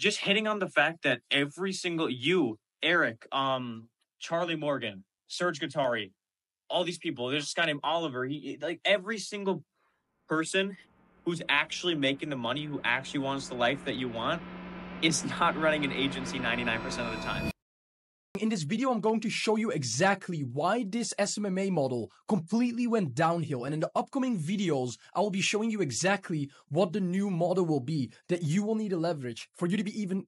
just hitting on the fact that every single you, Eric, Charlie Morgan, Serge Guattari, all these people. There's this guy named Oliver. Like every single person who's actually making the money, who actually wants the life that you want, is not running an agency 99% of the time. In this video, I'm going to show you exactly why this SMMA model completely went downhill. And in the upcoming videos, I will be showing you exactly what the new model will be that you will need to leverage for you to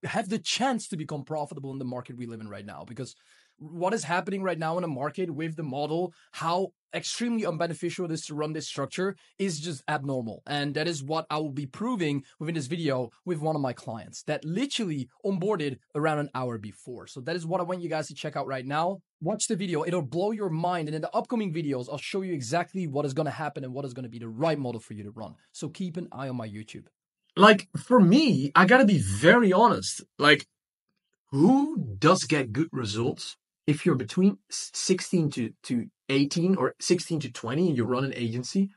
have the chance to become profitable in the market we live in right now. Because what is happening right now in the market with the model, how extremely unbeneficial it is to run this structure, is just abnormal. And that is what I will be proving within this video with one of my clients that literally onboarded around an hour before. So that is what I want you guys to check out right now. Watch the video, it'll blow your mind. And in the upcoming videos, I'll show you exactly what is going to happen and what is going to be the right model for you to run. So keep an eye on my YouTube. Like, for me, I gotta be very honest. Like, who does get good results if you're between 16 to 18 or 16 to 20 and you run an agency?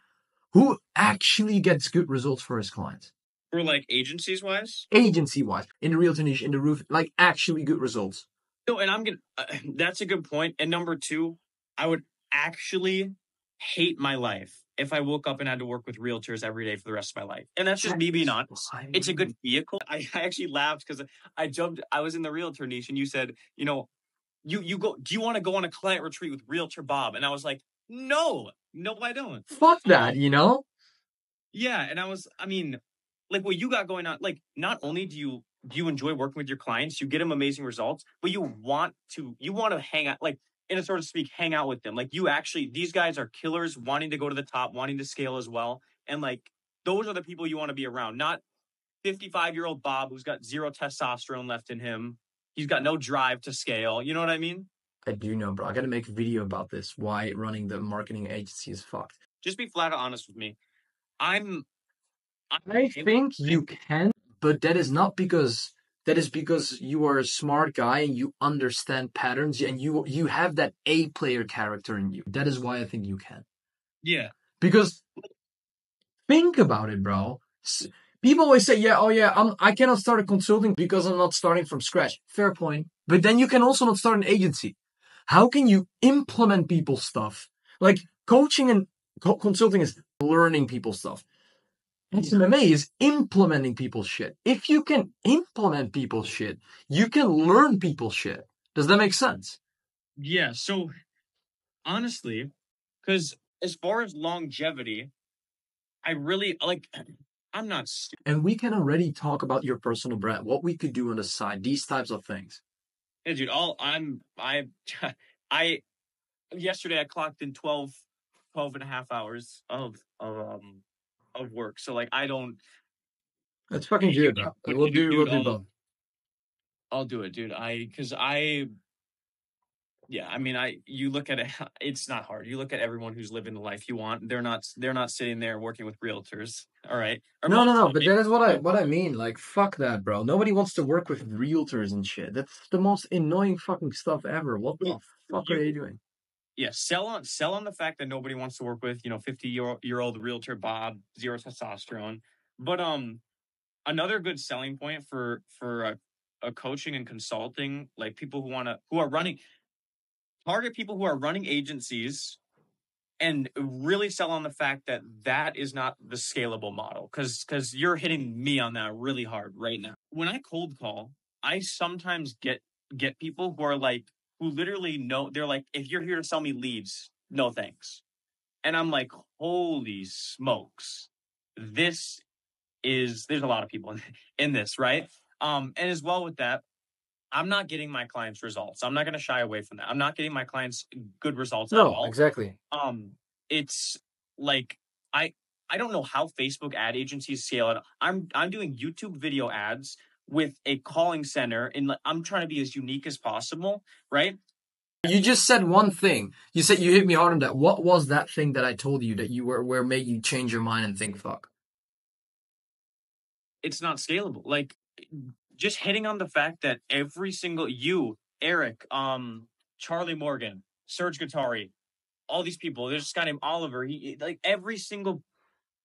Who actually gets good results for his clients? For like agencies wise? Agency wise, in the realtor niche, in the roof, like actually good results. No, and I'm gonna. That's a good point. And number two, I would actually hate my life if I woke up and had to work with realtors every day for the rest of my life. And that's just me being honest. It's a good vehicle. I actually laughed because I was in the realtor niche and you said, you know, you go, do you want to go on a client retreat with Realtor Bob? And I was like, no, I don't. Fuck that, you know? Yeah. And I mean, like what you got going on, like not only do you enjoy working with your clients, you get them amazing results, but you want to hang out, like in a sort of speak, hang out with them. Like these guys are killers, wanting to go to the top, wanting to scale as well. And like, those are the people you want to be around, not 55-year-old Bob who's got zero testosterone left in him. He's got no drive to scale. You know what I mean? I do know, bro. I gotta make a video about this. Why running the marketing agency is fucked. Just be flat out honest with me. I think you can, but that is not because... That is because you are a smart guy and you understand patterns and you have that A player character in you. That is why I think you can. Yeah. Because think about it, bro. People always say, I cannot start a consulting because I'm not starting from scratch. Fair point. But then you can also not start an agency. How can you implement people's stuff? Like coaching and consulting is learning people's stuff. SMMA is implementing people's shit. If you can implement people's shit, you can learn people's shit. Does that make sense? Yeah. So honestly, because as far as longevity, I really like, I'm not stupid. And we can already talk about your personal brand, what we could do on the side, these types of things. Yeah, dude, yesterday I clocked in 12 and a half hours of work. So like, I don't. That's fucking good, bro. We'll do both. I'll do it, dude. You look at it, it's not hard. You look at everyone who's living the life you want. They're not sitting there working with realtors. All right. No. But that is what I mean. Like, fuck that, bro. Nobody wants to work with realtors and shit. That's the most annoying fucking stuff ever. What the fuck are you doing? Yeah, sell on the fact that nobody wants to work with, 50-year-old realtor Bob, zero testosterone. But another good selling point for a coaching and consulting, like people target people who are running agencies and really sell on the fact that that is not the scalable model. Because you're hitting me on that really hard right now. When I cold call, I sometimes get people who are like, who literally know, they're like, if you're here to sell me leads, no thanks. And I'm like, holy smokes, there's a lot of people in this, right? And as well with that, I'm not getting my clients results. I'm not going to shy away from that. I'm not getting my clients good results at all. No, exactly. It's like, I don't know how Facebook ad agencies scale it. I'm doing YouTube video ads with a calling center, and I'm trying to be as unique as possible, right? You just said one thing. You said you hit me hard on that. What was that thing that I told you that you were made you change your mind and think fuck? It's not scalable. Like, just hitting on the fact that every single you, Eric, Charlie Morgan, Serge Guattari, all these people. There's this guy named Oliver. Like every single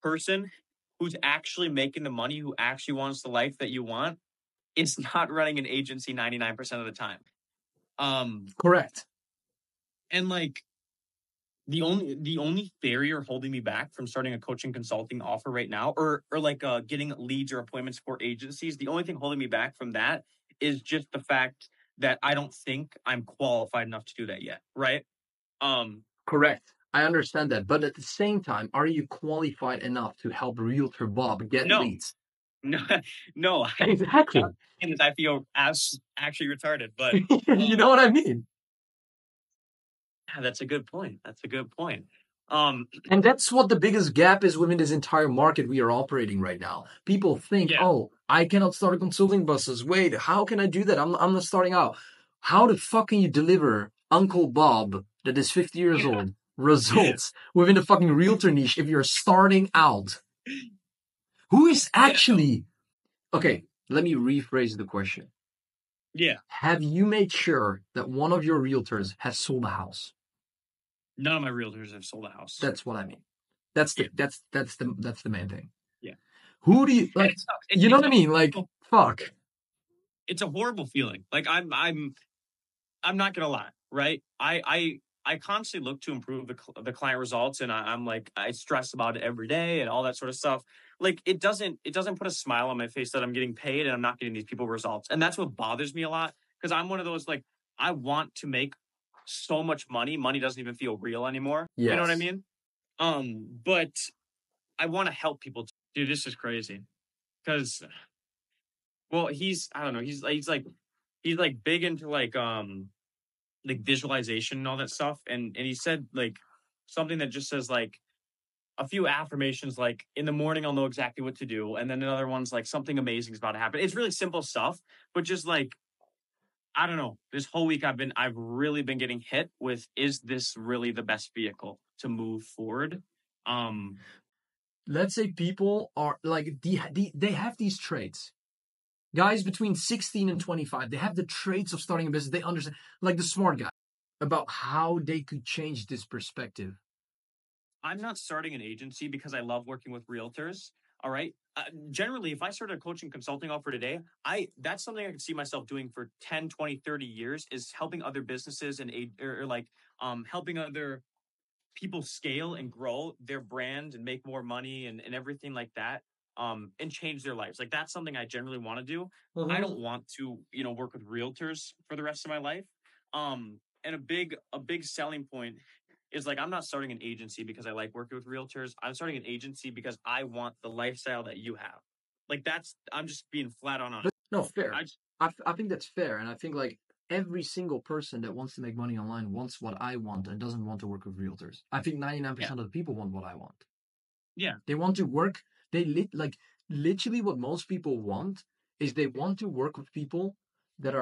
person who's actually making the money, who actually wants the life that you want, is not running an agency 99% of the time. Correct. And like the only barrier holding me back from starting a coaching consulting offer right now, or like getting leads or appointments for agencies, the only thing holding me back from that is just the fact that I don't think I'm qualified enough to do that yet, right? Correct. I understand that. But at the same time, are you qualified enough to help Realtor Bob get No. leads? No, no. Exactly. I feel as actually retarded, but You know what I mean? yeah, that's a good point. That's a good point. And that's what the biggest gap is within this entire market we are operating right now. People think, Yeah. oh, I cannot start a consulting business. Wait, how can I do that? I'm not starting out. How the fuck can you deliver Uncle Bob, that is 50 years old, results within the fucking realtor niche if you're starting out? Who is actually... Okay, let me rephrase the question. Yeah. Have you made sure that one of your realtors has sold a house? None of my realtors have sold a house. That's what I mean. That's the main thing. Yeah. Who do you like? You know what I mean? Like, fuck. It's a horrible feeling. Like I'm not gonna lie, right? I constantly look to improve the client results, and I'm like I stress about it every day and all that sort of stuff. Like it doesn't put a smile on my face that I'm getting paid and I'm not getting these people results, and that's what bothers me a lot because I'm one of those like I want to make so much money. Money doesn't even feel real anymore. Yes. You know what I mean? But I want to help people. Dude, this is crazy because well, I don't know, he's like big into like visualization and all that stuff, and he said like something that just says like a few affirmations like in the morning I'll know exactly what to do, and then another one's like something amazing is about to happen. It's really simple stuff, but just like I don't know, this whole week I've really been getting hit with, is this really the best vehicle to move forward? Let's say people are like they have these traits. Guys between 16 and 25, they have the traits of starting a business. They understand, like the smart guy, about how they could change this perspective. I'm not starting an agency because I love working with realtors. All right. Generally, if I started a coaching consulting offer today, that's something I could see myself doing for 10, 20, 30 years, is helping other businesses and helping other people scale and grow their brand and make more money and everything like that. And change their lives. Like that's something I generally want to do. I don't want to, work with realtors for the rest of my life. And a big selling point is like I'm not starting an agency because I like working with realtors. I'm starting an agency because I want the lifestyle that you have. Like I'm just being flat on honest. No, fair. I think that's fair, and I think like every single person that wants to make money online wants what I want and doesn't want to work with realtors. I think 99% of the people want what I want. Yeah. They want to work. Literally what most people want is they want to work with people that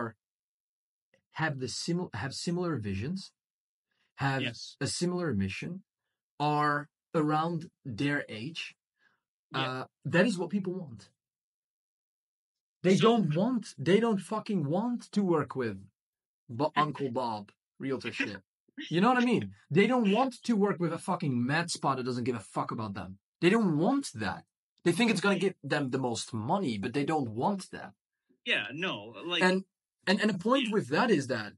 have similar visions, have a similar mission, are around their age. That is what people want. They don't fucking want to work with Uncle Bob realtor shit. You know what I mean? They don't want to work with a fucking mad spot that doesn't give a fuck about them. They don't want that. They think it's going to get them the most money, but they don't want that. Yeah, no. Like, and the point with that is that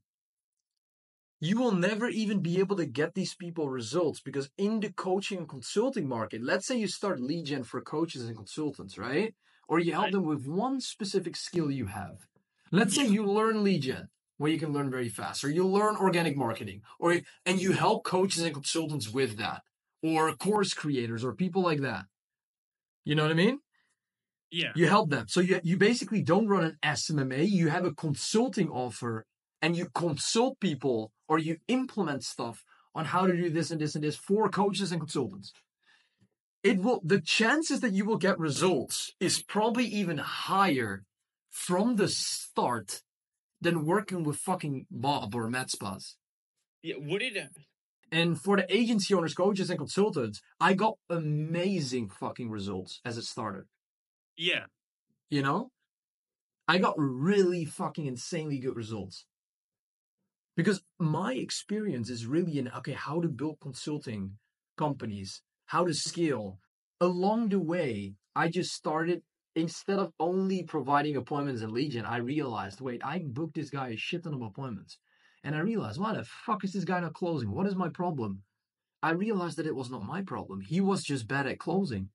you will never even be able to get these people results, because in the coaching and consulting market, let's say you start lead gen for coaches and consultants, right? Or you help them with one specific skill you have. Let's say you learn lead gen, where you can learn very fast, or you learn organic marketing, and you help coaches and consultants with that, or course creators, or people like that. You know what I mean? Yeah. You help them. So you basically don't run an SMMA. You have a consulting offer, and you consult people, or you implement stuff on how to do this and this and this for coaches and consultants. The chances that you will get results is probably even higher from the start than working with fucking Bob or Matt Spas. Yeah, and for the agency owners, coaches, and consultants, I got amazing fucking results as it started. Yeah. You know? I got really fucking insanely good results. Because my experience is really in, okay, how to build consulting companies, how to scale. Along the way, I just started instead of only providing appointments and legion, I realized, wait, I booked this guy a shit ton of appointments. And I realized, why the fuck is this guy not closing? What is my problem? I realized that it was not my problem. He was just bad at closing.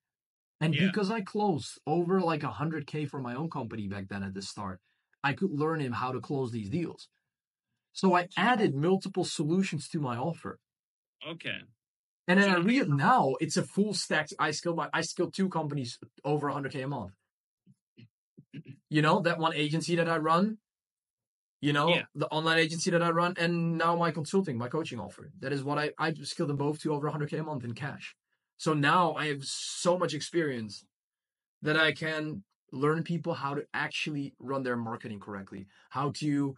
And because I closed over like 100K for my own company back then at the start, I could learn him how to close these deals. So I added multiple solutions to my offer. Okay. And then now it's a full stack. I skill 2 companies over 100K a month. You know, that one agency that I run, you know, the online agency that I run, and now my consulting, my coaching offer. That is what I skilled them both to over 100K a month in cash. So now I have so much experience that I can learn people how to actually run their marketing correctly, how to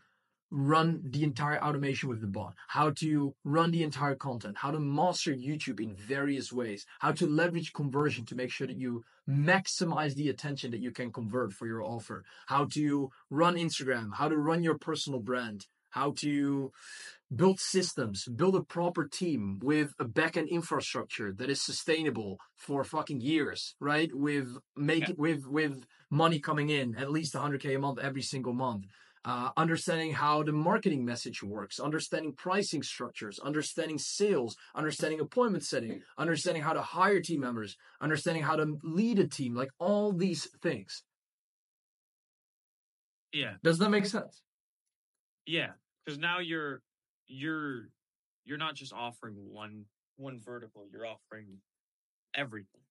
run the entire automation with the bot, how to run the entire content, how to master YouTube in various ways, how to leverage conversion to make sure that you maximize the attention that you can convert for your offer, how to run Instagram, how to run your personal brand, how to build systems, build a proper team with a backend infrastructure that is sustainable for fucking years, right? With money coming in at least 100K a month every single month. Understanding how the marketing message works, understanding pricing structures, understanding sales, understanding appointment setting, understanding how to hire team members, understanding how to lead a team, like all these things. Yeah. Does that make sense? Yeah, because now you're not just offering one vertical, you're offering everything.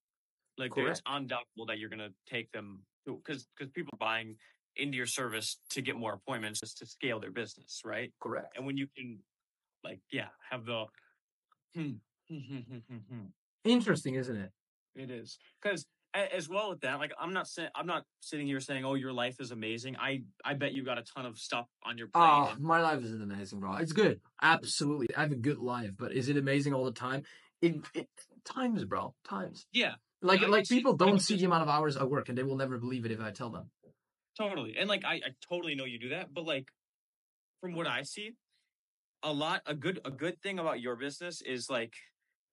Like it's undoubtable that you're gonna take them because people are buying into your service to get more appointments, just to scale their business, right? Correct. And when you can, like, have the interesting, isn't it? It is, because as well with that, like I'm not sitting here saying, oh, your life is amazing. I bet you got a ton of stuff on your plate. Oh, my life isn't amazing, bro. It's good, absolutely. I have a good life, but is it amazing all the time? It times, bro, times. Yeah, like people don't see the amount of hours I work, and they will never believe it if I tell them. Totally, and like I totally know you do that, but like from what I see, a good thing about your business is like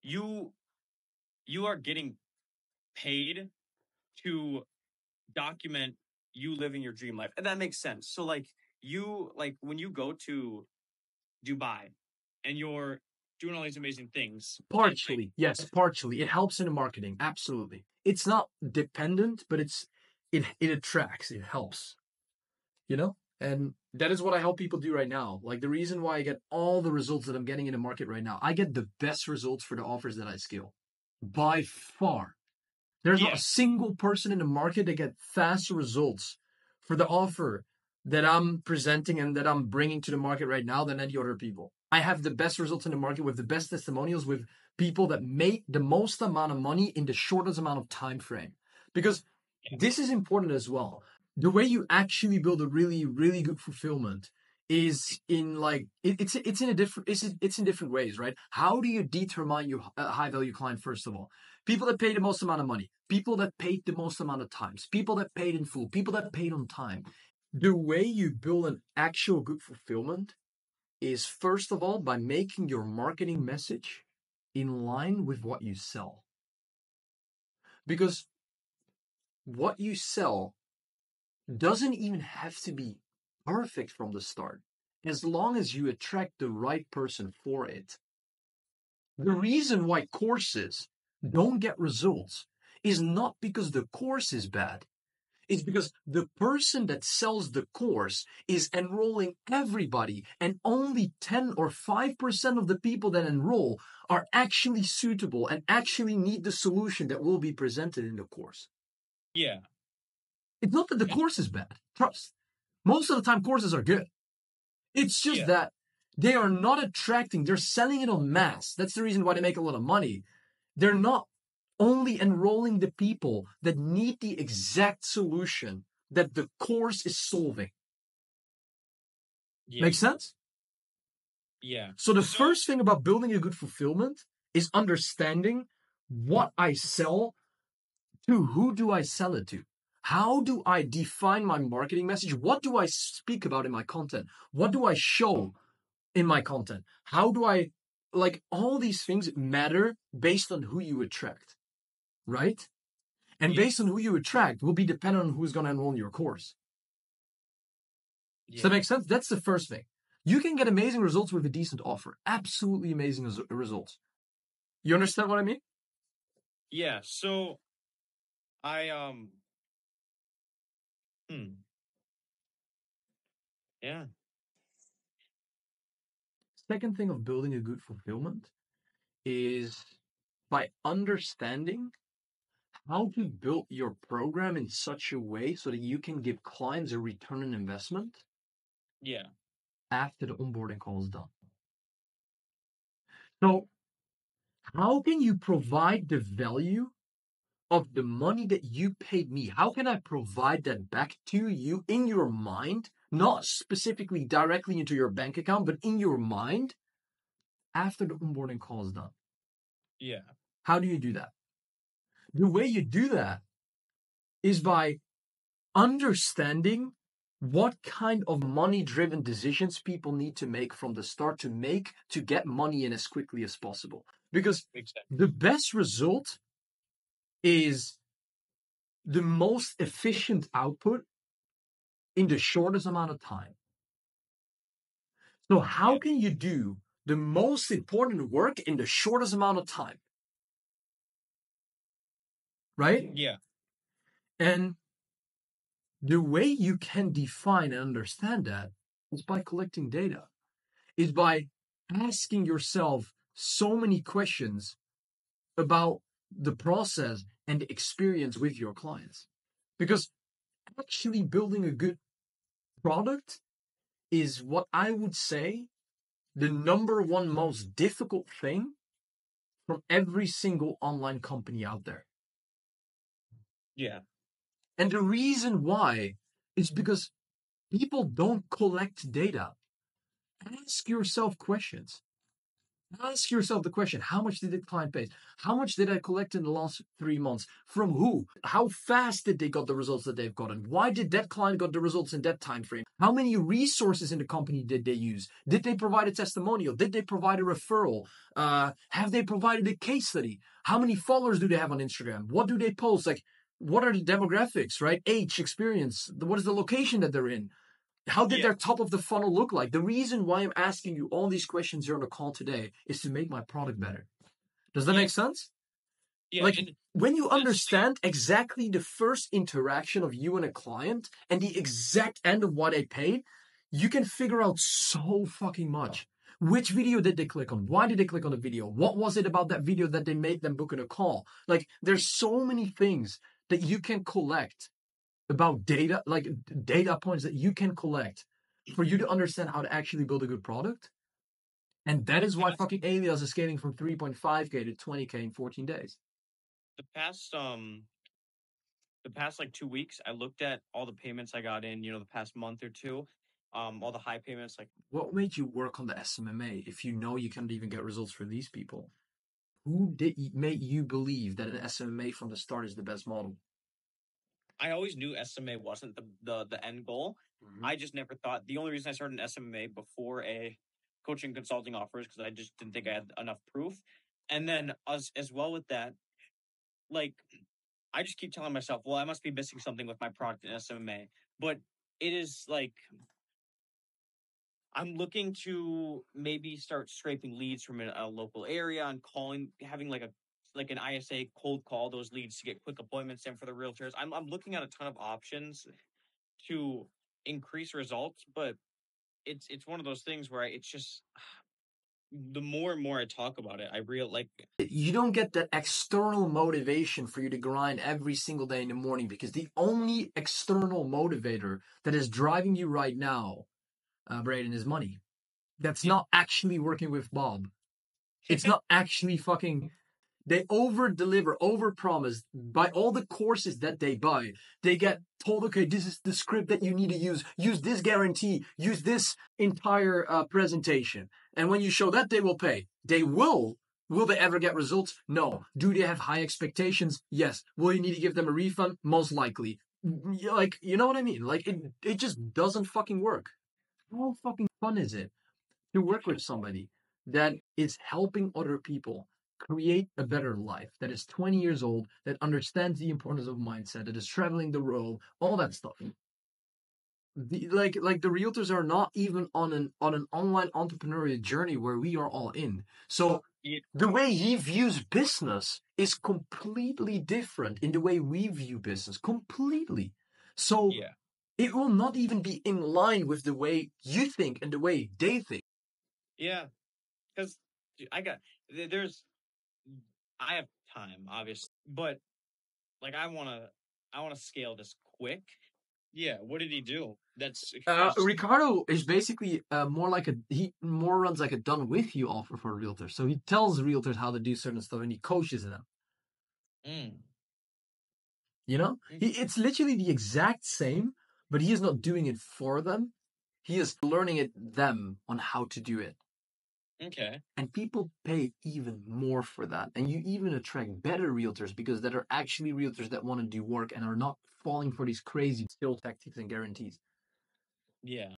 you are getting paid to document you living your dream life, and that makes sense. So like when you go to Dubai and you're doing all these amazing things, partially, yes, partially it helps in the marketing, absolutely. It's not dependent, but it attracts, it helps, you know. And that is what I help people do right now. Like the reason why I get all the results that I'm getting in the market right now, I get the best results for the offers that I scale by far. There's not a single person in the market that get faster results for the offer that I'm presenting and that I'm bringing to the market right now than any other people. I have the best results in the market with the best testimonials with people that make the most amount of money in the shortest amount of time frame. Because this is important as well. The way you actually build a really, really good fulfillment is in like it's in different ways, right? How do you determine your high value client? First of all, people that pay the most amount of money, people that paid the most amount of times, people that paid in full, people that paid on time. The way you build an actual good fulfillment is first of all by making your marketing message in line with what you sell. Because what you sell doesn't even have to be perfect from the start, as long as you attract the right person for it. The reason why courses don't get results is not because the course is bad. It's because the person that sells the course is enrolling everybody, and only 10 or 5% of the people that enroll are actually suitable and actually need the solution that will be presented in the course. Yeah. It's not that the course is bad. Trust. Most of the time, courses are good. It's just that they are not attracting. They're selling it on mass. That's the reason why they make a lot of money. They're not only enrolling the people that need the exact solution that the course is solving. Make sense? Yeah. So the first thing about building a good fulfillment is understanding what I sell to who do I sell it to. How do I define my marketing message? What do I speak about in my content? What do I show in my content? How do I, like, all these things matter based on who you attract, right? And Yeah. based on who you attract will be dependent on who's going to enroll in your course. Does that make sense? That's the first thing. You can get amazing results with a decent offer. Absolutely amazing results. You understand what I mean? Yeah. So I yeah. Second thing of building a good fulfillment is by understanding how to build your program in such a way so that you can give clients a return on investment Yeah. after the onboarding call is done. So, how can you provide the value of the money that you paid me? How can I provide that back to you in your mind, not specifically directly into your bank account, but in your mind after the onboarding call is done? Yeah. How do you do that? The way you do that is by understanding what kind of money driven decisions people need to make from the start to get money in as quickly as possible. Because Exactly. the best result is the most efficient output in the shortest amount of time. So, how Yeah. can you do the most important work in the shortest amount of time? Right? Yeah. And the way you can define and understand that is by collecting data, is by asking yourself so many questions about the process and the experience with your clients. Because actually building a good product is what I would say the number one most difficult thing from every single online company out there. Yeah. And the reason why is because people don't collect data. Ask yourself questions. Ask yourself the question, how much did the client pay? How much did I collect in the last 3 months? From who? How fast did they got the results that they've gotten? Why did that client got the results in that time frame? How many resources in the company did they use? Did they provide a testimonial? Did they provide a referral? Have they provided a case study? How many followers do they have on Instagram? What do they post? Like, what are the demographics, right? Age, experience. What is the location that they're in? How did Yeah. their top of the funnel look like? The reason why I'm asking you all these questions here on the call today is to make my product better. Does that Yeah. make sense? Yeah. Like, And when you just understand exactly the first interaction of you and a client and the exact end of what they paid, you can figure out so fucking much. Which video did they click on? Why did they click on the video? What was it about that video that they made them book in a call? Like, there's so many things that you can collect about data, like data points that you can collect for you to understand how to actually build a good product. And that is why fucking Alias is scaling from 3.5K to 20K in 14 days. the past like 2 weeks, I looked at all the payments I got in, the past month or two, all the high payments, like What made you work on the SMMA if you know you can't even get results for these people? Who did make you believe that an SMMA from the start is the best model? I always knew SMA wasn't the end goal. I just never thought the only reason I started an SMA before a coaching consulting offers because I just didn't think I had enough proof. And then as well with that, like I just keep telling myself, well, I must be missing something with my product in SMA. But it is like I'm looking to maybe start scraping leads from a local area and having like an ISA cold call those leads to get quick appointments in for the realtors. I'm looking at a ton of options to increase results, but it's one of those things where it's just the more and more I talk about it, I real like You don't get that external motivation for you to grind every single day in the morning because the only external motivator that is driving you right now, Braden, is money. That's yeah, not actually working with Bob. It's not actually fucking. They over deliver, over promise by all the courses that they buy. They get told, okay, this is the script that you need to use. Use this guarantee. Use this entire presentation. And when you show that, they will pay. They will. Will they ever get results? No. Do they have high expectations? Yes. Will you need to give them a refund? Most likely. Like, you know what I mean? Like, it just doesn't fucking work. How fucking fun is it to work with somebody that is helping other people create a better life, that is 20 years old, that understands the importance of mindset, that is traveling the world, all that stuff. Like the realtors are not even on an online entrepreneurial journey where we are all in. So Yeah. the way he views business is completely different in the way we view business. Completely. So Yeah. it will not even be in line with the way you think and the way they think. Yeah. Because I have time, obviously, but like I wanna scale this quick. Yeah. What did he do? That's Ricardo is basically he more runs like a done with you offer for realtors. So he tells realtors how to do certain stuff and he coaches them. Mm. You know, it's literally the exact same, but he is not doing it for them. He is learning it them on how to do it. Okay. And people pay even more for that. And you even attract better realtors because that are actually realtors that want to do work and are not falling for these crazy sales tactics and guarantees. Yeah.